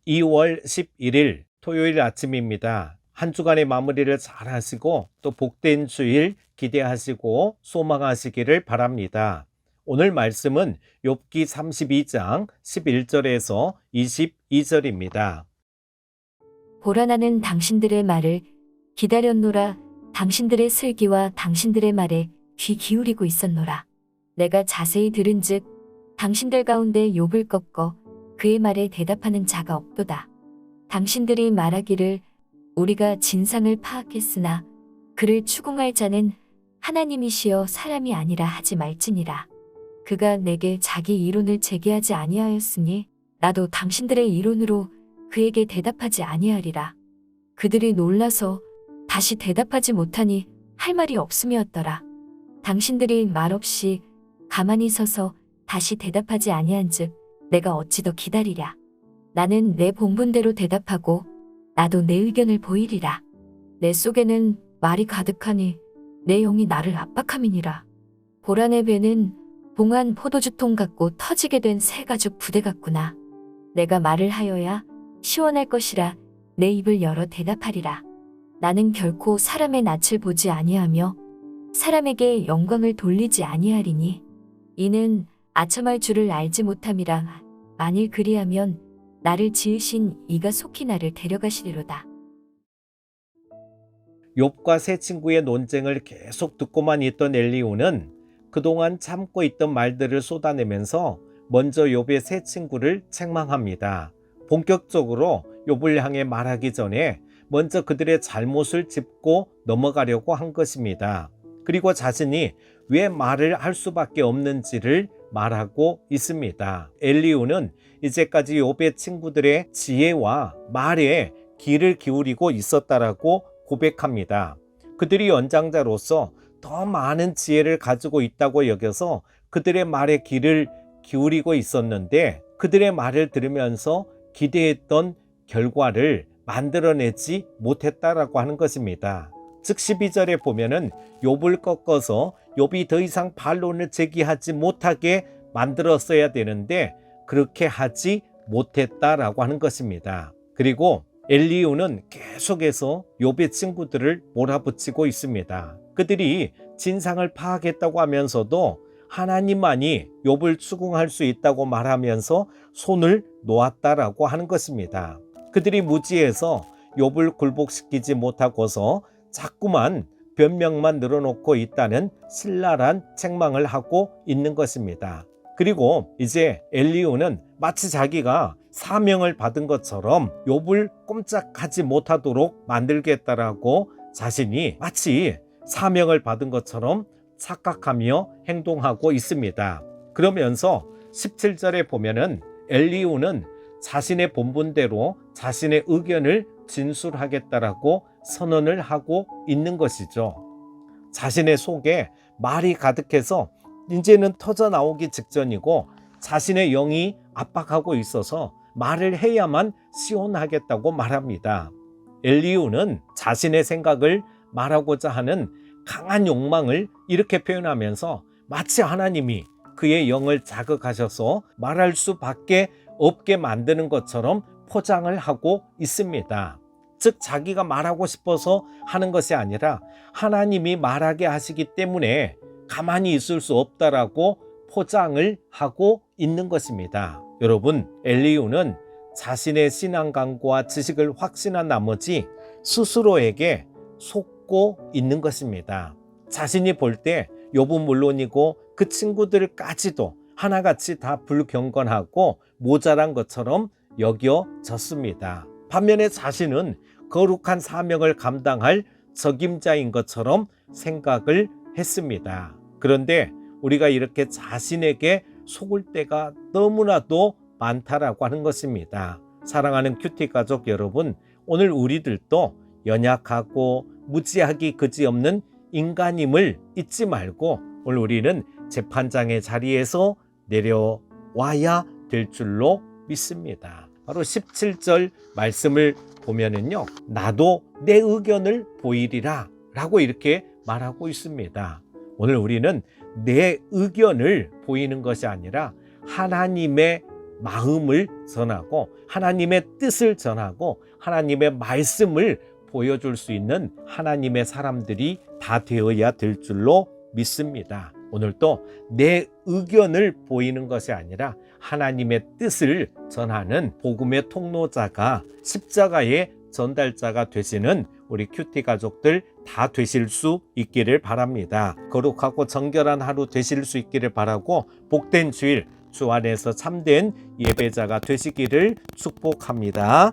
2월 11일 토요일 아침입니다. 한 주간의 마무리를 잘 하시고 또 복된 주일 기대하시고 소망하시기를 바랍니다. 오늘 말씀은 욥기 32장 11절에서 22절입니다. 보라, 나는 당신들의 말을 기다렸노라. 당신들의 슬기와 당신들의 말에 귀 기울이고 있었노라. 내가 자세히 들은즉 당신들 가운데 욥을 꺾어 그의 말에 대답하는 자가 없도다. 당신들이 말하기를 우리가 진상을 파악했으나 그를 추궁할 자는 하나님이시여 사람이 아니라 하지 말지니라. 그가 내게 자기 이론을 제기하지 아니하였으니 나도 당신들의 이론으로 그에게 대답하지 아니하리라. 그들이 놀라서 다시 대답하지 못하니 할 말이 없음이었더라. 당신들이 말없이 가만히 서서 다시 대답하지 아니한즉 내가 어찌 더 기다리랴. 나는 내 본분대로 대답하고 나도 내 의견을 보이리라. 내 속에는 말이 가득하니 내 영이 나를 압박함이니라. 보라, 내 배는 봉한 포도주통 같고 터지게 된 새 가죽 부대 같구나. 내가 말을 하여야 시원할 것이라 내 입을 열어 대답하리라. 나는 결코 사람의 낯을 보지 아니하며 사람에게 영광을 돌리지 아니하리니 이는 아첨할 줄을 알지 못함이라. 만일 그리하면 나를 지으신 이가 속히 나를 데려가시리로다. 욥과 세 친구의 논쟁을 계속 듣고만 있던 엘리후는 그동안 참고 있던 말들을 쏟아내면서 먼저 욥의 세 친구를 책망합니다. 본격적으로 욥을 향해 말하기 전에 먼저 그들의 잘못을 짚고 넘어가려고 한 것입니다. 그리고 자신이 왜 말을 할 수밖에 없는지를 말하고 있습니다. 엘리후는 이제까지 욥의 친구들의 지혜와 말에 귀를 기울이고 있었다라고 고백합니다. 그들이 연장자로서 더 많은 지혜를 가지고 있다고 여겨서 그들의 말에 귀를 기울이고 있었는데 그들의 말을 들으면서 기대했던 결과를 만들어내지 못했다라고 하는 것입니다. 즉 12절에 보면은 욥을 꺾어서 욥이 더 이상 반론을 제기하지 못하게 만들었어야 되는데 그렇게 하지 못했다라고 하는 것입니다. 그리고 엘리후는 계속해서 욥의 친구들을 몰아붙이고 있습니다. 그들이 진상을 파악했다고 하면서도 하나님만이 욥을 추궁할 수 있다고 말하면서 손을 놓았다라고 하는 것입니다. 그들이 무지해서 욥을 굴복시키지 못하고서 자꾸만 변명만 늘어놓고 있다는 신랄한 책망을 하고 있는 것입니다. 그리고 이제 엘리후는 마치 자기가 사명을 받은 것처럼 욥을 꼼짝하지 못하도록 만들겠다라고 자신이 마치 사명을 받은 것처럼 착각하며 행동하고 있습니다. 그러면서 17절에 보면은 엘리후는 자신의 본분대로 자신의 의견을 진술하겠다라고 선언을 하고 있는 것이죠. 자신의 속에 말이 가득해서 이제는 터져 나오기 직전이고 자신의 영이 압박하고 있어서 말을 해야만 시원하겠다고 말합니다. 엘리후는 자신의 생각을 말하고자 하는 강한 욕망을 이렇게 표현하면서 마치 하나님이 그의 영을 자극하셔서 말할 수밖에 없게 만드는 것처럼 포장을 하고 있습니다. 즉 자기가 말하고 싶어서 하는 것이 아니라 하나님이 말하게 하시기 때문에 가만히 있을 수 없다라고 포장을 하고 있는 것입니다. 여러분, 엘리후는 자신의 신앙 강구와 지식을 확신한 나머지 스스로에게 속고 있는 것입니다. 자신이 볼 때 욥은 물론이고 그 친구들까지도 하나같이 다 불경건하고 모자란 것처럼 여겨졌습니다. 반면에 자신은 거룩한 사명을 감당할 적임자인 것처럼 생각을 했습니다. 그런데 우리가 이렇게 자신에게 속을 때가 너무나도 많다라고 하는 것입니다. 사랑하는 큐티 가족 여러분, 오늘 우리들도 연약하고 무지하기 그지없는 인간임을 잊지 말고 오늘 우리는 재판장의 자리에서 내려와야 될 줄로 믿습니다. 바로 17절 말씀을 보면은요, 나도 내 의견을 보이리라 라고 이렇게 말하고 있습니다. 오늘 우리는 내 의견을 보이는 것이 아니라 하나님의 마음을 전하고 하나님의 뜻을 전하고 하나님의 말씀을 보여줄 수 있는 하나님의 사람들이 다 되어야 될 줄로 믿습니다. 오늘도 내 의견을 보이는 것이 아니라 하나님의 뜻을 전하는 복음의 통로자가 십자가의 전달자가 되시는 우리 큐티 가족들 다 되실 수 있기를 바랍니다. 거룩하고 정결한 하루 되실 수 있기를 바라고 복된 주일 주 안에서 참된 예배자가 되시기를 축복합니다.